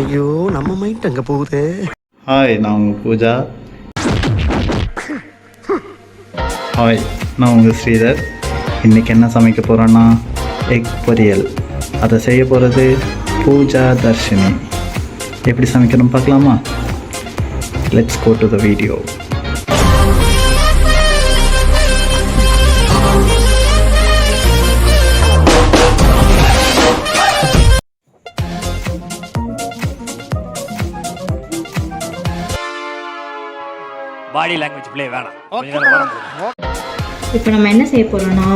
ஐயோ நம்ம மைண்ட் அங்க போகுதே. ஹாய், நான் உங்கள் பூஜா. ஹாய், நான் உங்கள் ஸ்ரீதர். இன்றைக்கி என்ன சமைக்க போகிறோன்னா எக் பொரியல். அதை செய்ய போகிறது பூஜா தர்ஷினி. எப்படி சமைக்கணும் பார்க்கலாமா? Let's go to the video. Body language play வேணாம். இப்போ நம்ம என்ன செய்ய போகிறோம்னா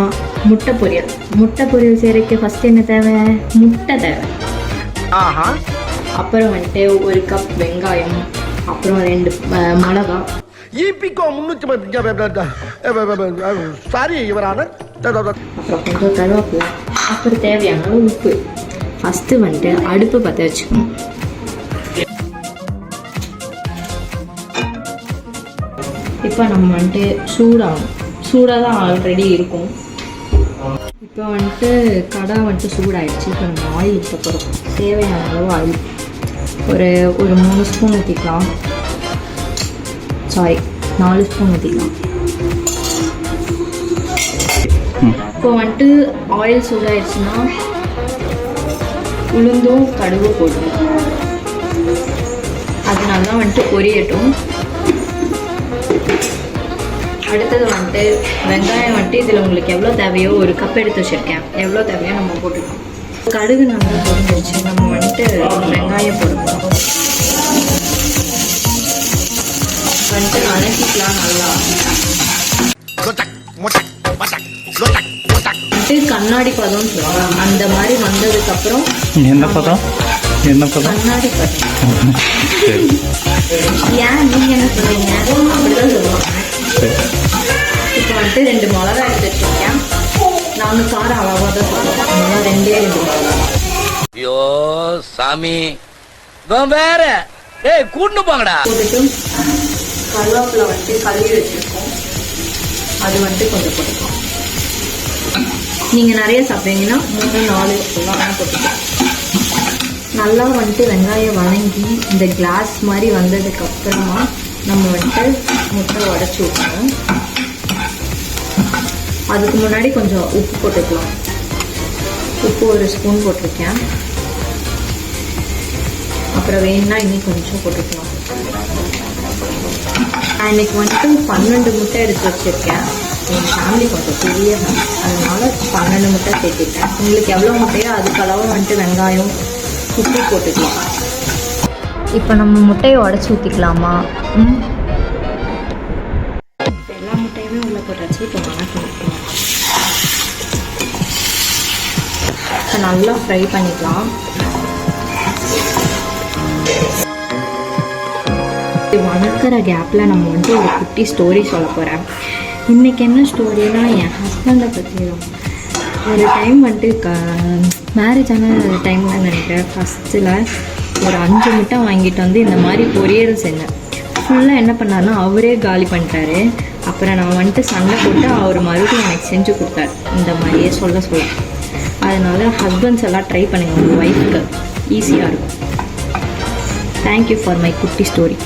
முட்டை பொரியல். முட்டை பொரியல் செய்கிறதுக்கு ஃபஸ்ட்டு என்ன தேவை? முட்டை தேவை. அப்புறம் வந்துட்டு 1 கப் வெங்காயம், அப்புறம் 2 மிளகா, சாரி இவரான, அப்புறம் கொஞ்சம் கருவேப்பிலை, அப்புறம் தேவையான அளவு உப்பு. ஃபஸ்ட்டு வந்துட்டு அடுப்பு பற்ற வச்சுக்கணும். இப்போ நம்ம வந்துட்டு சூடாக தான் ஆல்ரெடி இருக்கும். இப்போ வந்துட்டு கடை வந்துட்டு சூடாகிடுச்சு. இப்போ நம்ம ஆயில் ஊற்ற போகிறோம். தேவையான அளவு ஆயில் ஒரு 3 ஸ்பூன் ஊற்றிக்கலாம். சாரி, 4 ஸ்பூன் ஊற்றிக்கலாம். இப்போ வந்துட்டு ஆயில் சூடாகிடுச்சுன்னா உளுந்தும் கடுகும் போடணும். அதனால தான் வந்துட்டு பொரியட்டும். அடுத்தது வந்துட்டு வெங்காயம் வந்துட்டு இதில் உங்களுக்கு எவ்வளோ தேவையோ 1 கப் எடுத்து வச்சுருக்கேன். எவ்வளோ தேவையோ நம்ம போட்டுக்கலாம். கடுகு நல்லா பொரிஞ்சிருச்சு. நம்ம வந்துட்டு வெங்காயம் போடுவோம். வந்துட்டு வதக்கிக்கலாம் நல்லா. வந்துட்டு கண்ணாடி பதம்னு சொல்லுவாங்க. அந்த மாதிரி வந்ததுக்கப்புறம் என்ன பதம்? கண்ணாடி பதம். ஏன் நீங்கள் என்ன சொல்லுவீங்க? அப்படிதான் சொல்லுவாங்க. இப்போ வந்துட்டு 2 மிளகா எடுத்து வச்சுருக்கேன். நாங்கள் காரம் அளவாக தான் சொல்லுவோம். அதனால 2 மிளகா. ஐயோ சாமி, வேற கூட்டு போங்கடா. போட்டுட்டு கருவேப்பிலை வந்துட்டு கழுவி வச்சுருக்கோம். அது வந்துட்டு கொஞ்சம் போட்டுக்கலாம். நீங்கள் நிறைய சாப்பிட்றீங்கன்னா 3-4 வேணால் போட்டுக்கலாம். நல்லா வந்துட்டு வெங்காயம் வதங்கி இந்த கிளாஸ் மாதிரி வந்ததுக்கப்புறமா நம்ம வந்துட்டு முட்டை உடச்சி ஊற்றணும். அதுக்கு முன்னாடி கொஞ்சம் உப்பு போட்டுக்கலாம். உப்பு 1 ஸ்பூன் போட்டிருக்கேன். அப்புறம் வேணும்னா இன்னும் கொஞ்சம் போட்டுக்கலாம். நான் இன்னைக்கு வந்துட்டு 12 முட்டை எடுத்து வச்சுருக்கேன். எங்கள் ஃபேமிலி கொஞ்சம் பெரிய ஃபேமிலி, அதனால 12 முட்டை சேர்த்துருக்கேன். உங்களுக்கு எவ்வளோ முட்டையோ அதுக்கு அளவு வந்துட்டு வெங்காயம் உப்பு போட்டுக்கலாம். இப்போ நம்ம முட்டையை உடச்சி ஊற்றிக்கலாமா? எல்லா முட்டையுமே உள்ள போட்டாச்சு. இப்போ வணக்கம் இப்போ நல்லா ஃப்ரை பண்ணிக்கலாம். வணக்கிற கேப்பில் நம்ம வந்து ஒரு குட்டி ஸ்டோரி சொல்ல போகிறேன். இன்றைக்கி என்ன ஸ்டோரினா என் ஹஸ்பண்டை பற்றி தான். ஒரு டைம் வந்துட்டு மேரேஜ் ஆன டைமில் நினைக்கிறேன், ஃபஸ்ட்டில் ஒரு 5 முட்டை வாங்கிட்டு வந்து இந்த மாதிரி பொரியல் செஞ்சேன். ஃபுல்லாக என்ன பண்ணாருன்னா அவரே காலி பண்ணிட்டாரு. அப்புறம் நான் வந்துட்டு சண்டை போட்டு அவர் மறுபடியும் எனக்கு செஞ்சு கொடுத்தாரு. இந்த மாதிரியே சொல்ல அதனால ஹஸ்பண்ட்ஸ் எல்லாம் ட்ரை பண்ணுங்கள், உங்கள் ஒய்ஃப்க்கு ஈஸியாக இருக்கும். தேங்க்யூ ஃபார் மை குட்டி ஸ்டோரி.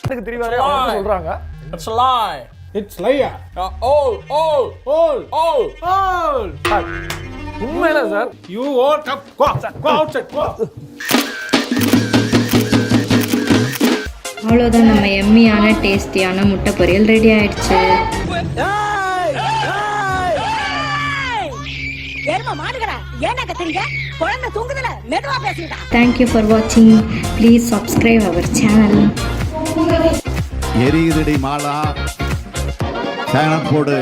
சொல்றாங்க It's a lie. இட்ஸ் லையா. உண்மையில sir you all come go outside go. அவ்வளோதான், நம்ம எம்மியான டேஸ்டியான முட்டை பொரியல் ரெடி ஆயிடுச்சு. Thank you for watching. Please subscribe our channel. எரியுதடி மாலா சேனல் போடு.